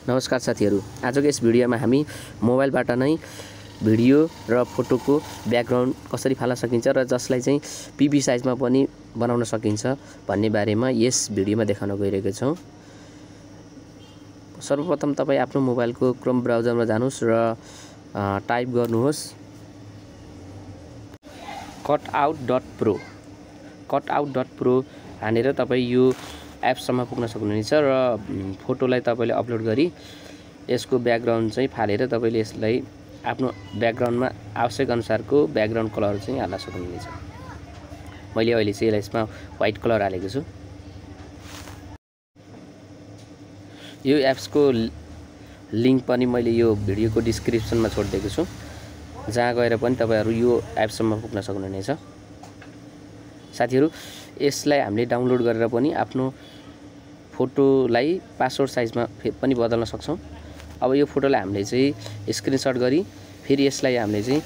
नमस्कार साथीहरू, आजको यस भिडियोमा हामी मोबाइलबाट नै भिडियो र फोटोको ब्याकग्राउन्ड कसरी फाल्न सकिन्छ र जसलाई चाहिँ पीपी साइजमा पनि बनाउन सकिन्छ भन्ने बारेमा यस भिडियोमा देखाउन गइरहेको छौं। सर्वप्रथम तपाईं आफ्नो मोबाइलको क्रोम ब्राउजरमा जानुहोस् र टाइप गर्नुहोस् cutout.pro हानेर तपाईं यो एप्ससम्म पुग्न सक्नुहुन्छ र फोटोलाई तपाईले अपलोड गरी यसको ब्याकग्राउन्ड चाहिँ फालेर तपाईले यसलाई आफ्नो ब्याकग्राउन्डमा आवश्यक अनुसारको ब्याकग्राउन्ड कलर चाहिँ हाल्न सक्नुहुन्छ। मैले अहिले चाहिँ यसमा व्हाइट कलर हालेको छु। यो एप्सको लिंक पनि मैले यो भिडियोको डिस्क्रिप्सनमा छोडिदिएको छु, जहाँ गएर पनि तपाईहरु यो एप्ससम्म पुग्न सक्नुहुनेछ। साथीहरु, यसलाई हामीले डाउनलोड गरेर पनि आफ्नो फोटोलाई पासवर्ड साइजमा पनि बदल्न सक्छौं। अब यो फोटोलाई हामीले चाहिँ स्क्रिनशट गरी फेरि यसलाई हामीले चाहिँ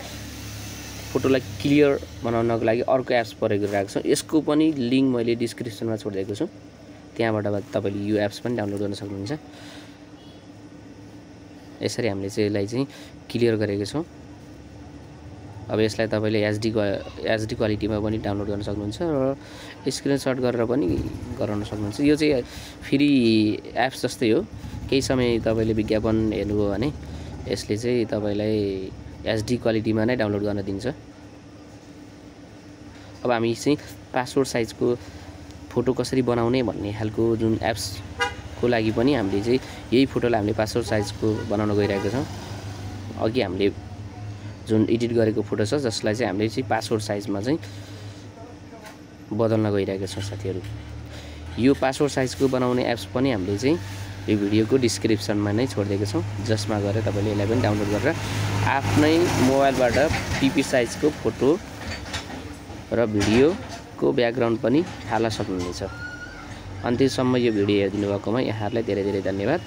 फोटोलाई क्लियर बनाउनको लागि अर्को एप्स प्रयोग गरिरहेको छौं। यसको पनि लिंक मैले डिस्क्रिप्सनमा छोडिदिएको छु, त्यहाँबाट तपाईले यो एप्स पनि डाउनलोड गर्न सक्नुहुन्छ। यसरी हामीले चाहिँ यसलाई चाहिँ क्लियर गरेको छौं। अब यसलाई तपाईले एचडी क्वालिटीमा पनि डाउनलोड गर्न सक्नुहुन्छ र स्क्रिनशट गरेर पनि गराउन सक्नुहुन्छ। यो चाहिँ फ्री एप्स जस्तै हो। केही समय तपाईले विज्ञापन हेर्नुभयो भने यसले चाहिँ तपाईलाई एचडी क्वालिटीमा नै डाउनलोड गर्न दिन्छ। अब हामी चाहिँ पासवर्ड साइजको फोटो कसरी बनाउने भन्ने खालको जुन एप्स को लागि पनि हामीले चाहिँ यही फोटोलाई हामीले पासवर्ड साइजको बनाउन गइरहेको छौं। अघि हामीले जुन एडिट गरेको फोटो छ जसलाई चाहिँ हामीले चाहिँ पासवर्ड साइजमा चाहिँ बदल्न गइरहेका छौं। साथीहरु, यो पासवर्ड साइजको बनाउने एप्स पनि हामीले चाहिँ यो भिडियोको डिस्क्रिप्सनमा नै छोडिदिएको छौं, जसमा गएर तपाईले यसलाई पनि डाउनलोड गरेर आफ्नै मोबाइलबाट पीपी साइजको फोटो र भिडियोको ब्याकग्राउन्ड पनि हाल्न सक्नुहुनेछ। अन्त्यसम्म यो भिडियो हेरिदिनु भएकोमा यहाँहरुलाई धेरै धेरै धन्यवाद।